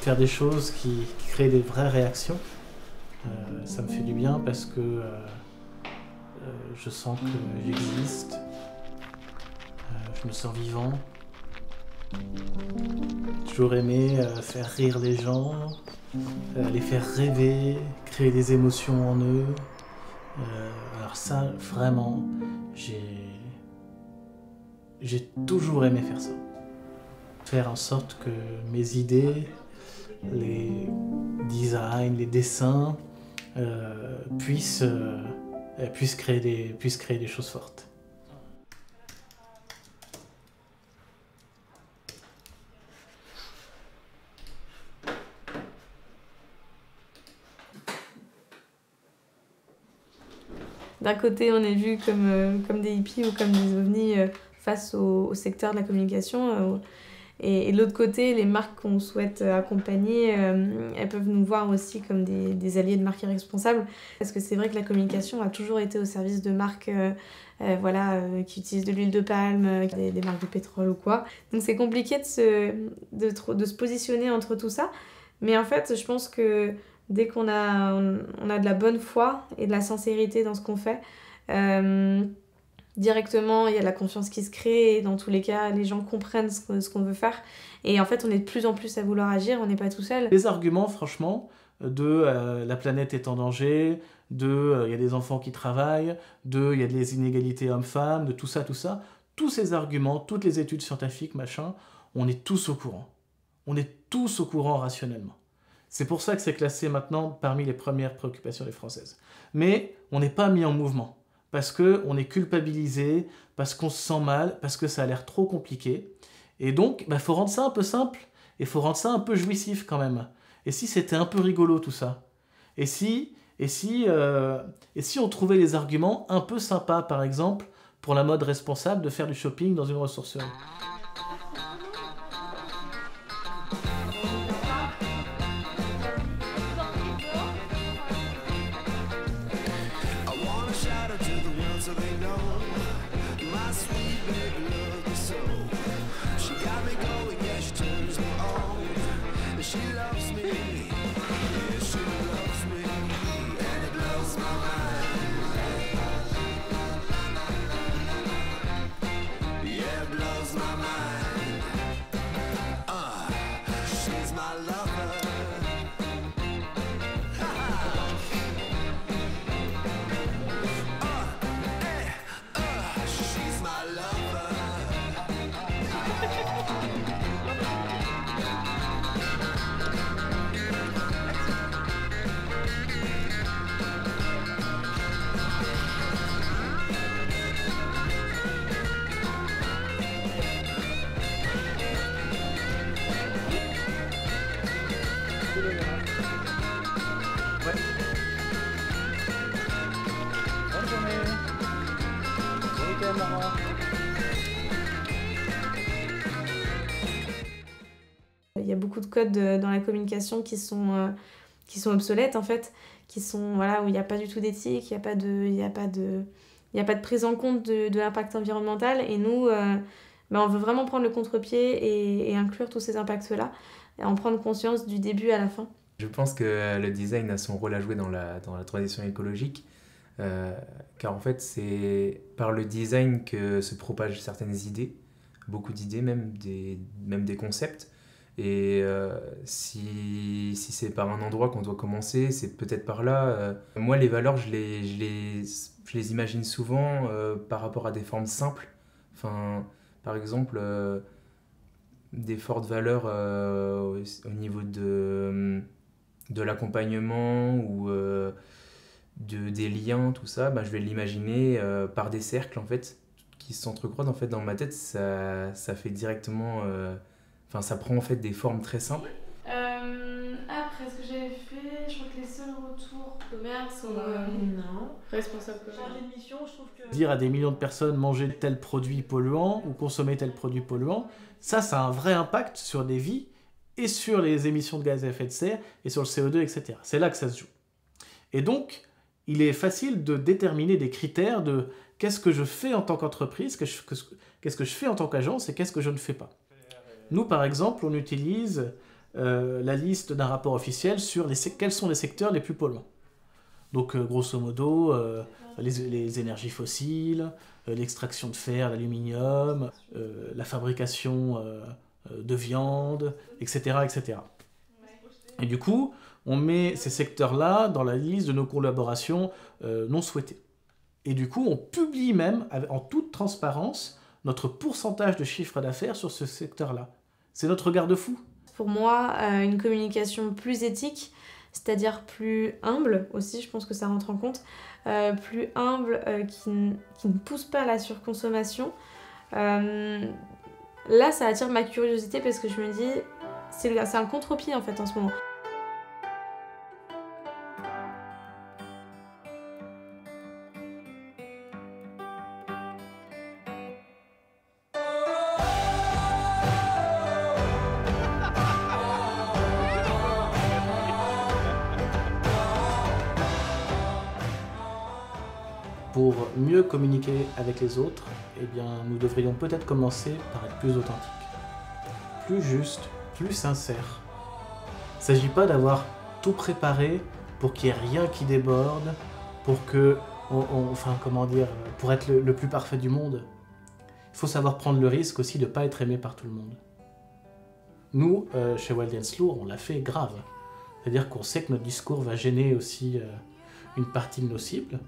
Faire des choses qui créent des vraies réactions, ça me fait du bien parce que je sens que j'existe, je me sens vivant. J'ai toujours aimé faire rire les gens, les faire rêver, créer des émotions en eux. Alors ça, vraiment, j'ai toujours aimé faire ça. Faire en sorte que mes idées, les designs, les dessins puissent créer des choses fortes. D'un côté, on est vu comme des hippies ou comme des ovnis face au secteur de la communication. Et de l'autre côté, les marques qu'on souhaite accompagner, elles peuvent nous voir aussi comme des alliés de marques irresponsables. Parce que c'est vrai que la communication a toujours été au service de marques qui utilisent de l'huile de palme, des marques de pétrole ou quoi. Donc c'est compliqué de se positionner entre tout ça. Mais en fait, je pense que dès qu'on a de la bonne foi et de la sincérité dans ce qu'on fait, directement, il y a la confiance qui se crée et dans tous les cas, les gens comprennent ce qu'on veut faire. Et en fait, on est de plus en plus à vouloir agir, on n'est pas tout seul. Les arguments, franchement, de la planète est en danger, il y a des enfants qui travaillent, il y a des inégalités hommes-femmes, de tout ça, tous ces arguments, toutes les études scientifiques, machin, on est tous au courant. On est tous au courant rationnellement. C'est pour ça que c'est classé maintenant parmi les premières préoccupations des Françaises. Mais on n'est pas mis en mouvement, parce qu'on est culpabilisé, parce qu'on se sent mal, parce que ça a l'air trop compliqué. Et donc, faut rendre ça un peu simple, et il faut rendre ça un peu jouissif quand même. Et si c'était un peu rigolo tout ça? Et si on trouvait les arguments un peu sympas, par exemple, pour la mode responsable de faire du shopping dans une ressourcerie? Il y a beaucoup de codes dans la communication qui sont obsolètes en fait, où il n'y a pas du tout d'éthique, il n'y a pas de prise en compte de l'impact environnemental. Et nous, on veut vraiment prendre le contre-pied et inclure tous ces impacts-là, et en prendre conscience du début à la fin. Je pense que le design a son rôle à jouer dans la transition écologique, car en fait c'est par le design que se propagent certaines idées, beaucoup d'idées même des concepts. Et si c'est par un endroit qu'on doit commencer, c'est peut-être par là. Moi, les valeurs, je les imagine souvent par rapport à des formes simples. Enfin, par exemple, des fortes valeurs au niveau de l'accompagnement ou des liens, tout ça. Je vais l'imaginer par des cercles, en fait, qui s'entrecroisent. En fait, dans ma tête, ça fait directement... ça prend en fait des formes très simples. Après, ce que j'avais fait, je crois que les seuls retours de merde sont non. Responsable chargé de mission, je trouve que... Dire à des millions de personnes manger tel produit polluant ou consommer tel produit polluant, ça a un vrai impact sur des vies et sur les émissions de gaz à effet de serre et sur le CO2, etc. C'est là que ça se joue. Et donc, il est facile de déterminer des critères de qu'est-ce que je fais en tant qu'entreprise, qu'est-ce que je fais en tant qu'agence et qu'est-ce que je ne fais pas. Nous, par exemple, on utilise la liste d'un rapport officiel sur quels sont les secteurs les plus polluants. Donc, grosso modo, les énergies fossiles, l'extraction de fer, l'aluminium, la fabrication de viande, etc., etc. Et du coup, on met ces secteurs-là dans la liste de nos collaborations non souhaitées. Et du coup, on publie même, en toute transparence, notre pourcentage de chiffre d'affaires sur ce secteur-là. C'est notre garde-fou. Pour moi, une communication plus éthique, c'est-à-dire plus humble aussi, je pense que ça rentre en compte, plus humble, qui ne pousse pas à la surconsommation. Là, ça attire ma curiosité parce que je me dis, c'est un contre-pied en fait en ce moment. Pour mieux communiquer avec les autres, eh bien, nous devrions peut-être commencer par être plus authentiques, plus justes, plus sincères. Il ne s'agit pas d'avoir tout préparé pour qu'il n'y ait rien qui déborde, pour que, pour être le plus parfait du monde. Il faut savoir prendre le risque aussi de ne pas être aimé par tout le monde. Nous, chez Wild & Slow, on l'a fait grave. C'est-à-dire qu'on sait que notre discours va gêner aussi une partie de nos cibles,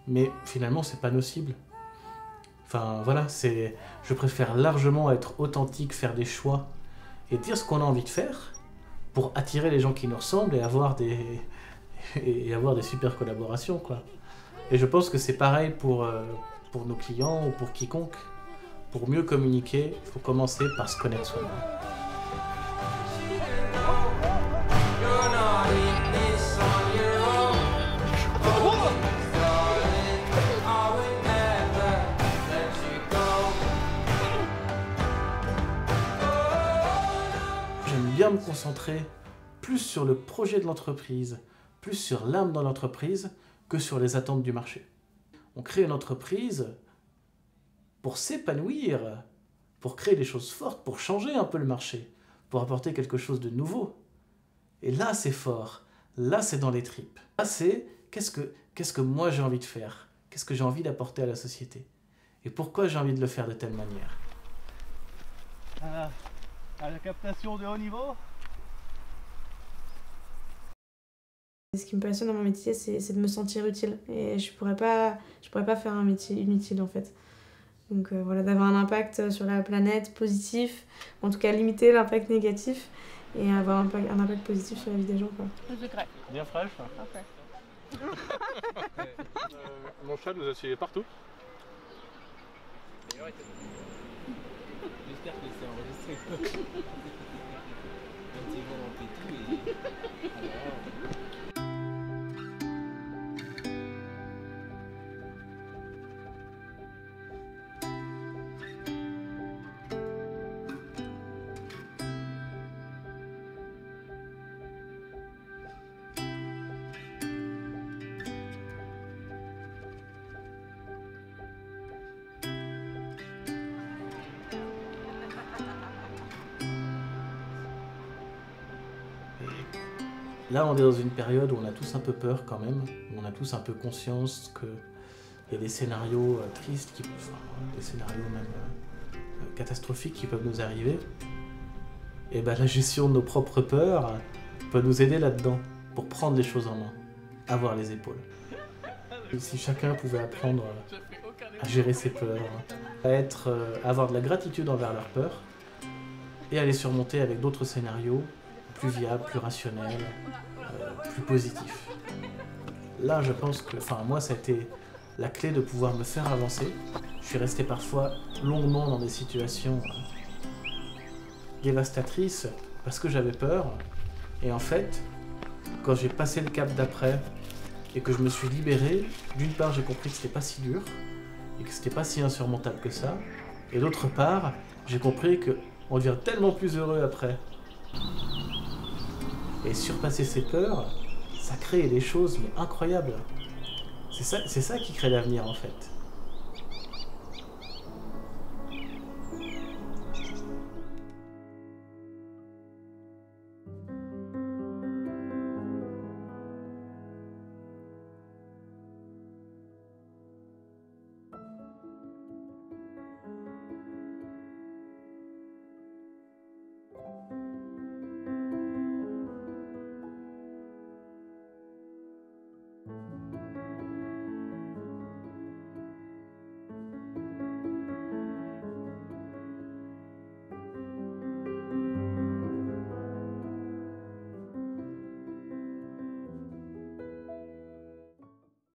mais finalement, c'est pas nos cibles. Enfin, voilà, je préfère largement être authentique, faire des choix et dire ce qu'on a envie de faire pour attirer les gens qui nous ressemblent et avoir des super collaborations, quoi. Et je pense que c'est pareil pour nos clients ou pour quiconque. Pour mieux communiquer, il faut commencer par se connaître soi-même. Bien me concentrer plus sur le projet de l'entreprise, plus sur l'âme dans l'entreprise que sur les attentes du marché. On crée une entreprise pour s'épanouir, pour créer des choses fortes, pour changer un peu le marché, pour apporter quelque chose de nouveau. Et là, c'est fort. Là, c'est dans les tripes. Là, c'est qu'est-ce que moi j'ai envie de faire? Qu'est-ce que j'ai envie d'apporter à la société? Et pourquoi j'ai envie de le faire de telle manière? À la captation de haut niveau. Ce qui me passionne dans mon métier, c'est de me sentir utile. Et je pourrais pas faire un métier inutile en fait. Donc voilà, d'avoir un impact sur la planète positif, en tout cas limiter l'impact négatif et avoir un impact positif sur la vie des gens, quoi. Bien fraîche. Ok. Mon chat nous a suivis partout. J'espère que c'est enregistré. Un petit vent dans le pétou et... Là, on est dans une période où on a tous un peu peur quand même, où on a tous un peu conscience qu'il y a des scénarios tristes, des scénarios même catastrophiques qui peuvent nous arriver. Et ben, la gestion de nos propres peurs peut nous aider là-dedans, pour prendre les choses en main, avoir les épaules. Et si chacun pouvait apprendre à gérer ses peurs, à avoir de la gratitude envers leurs peurs, et à les surmonter avec d'autres scénarios plus viables, plus rationnels, plus positifs. Là, je pense que, moi, ça a été la clé de pouvoir me faire avancer. Je suis resté parfois longuement dans des situations dévastatrices parce que j'avais peur. Et en fait, quand j'ai passé le cap d'après et que je me suis libéré, d'une part, j'ai compris que c'était pas si dur et que c'était pas si insurmontable que ça. Et d'autre part, j'ai compris qu'on devient tellement plus heureux après. Et surpasser ses peurs, ça crée des choses mais incroyables. C'est ça qui crée l'avenir en fait.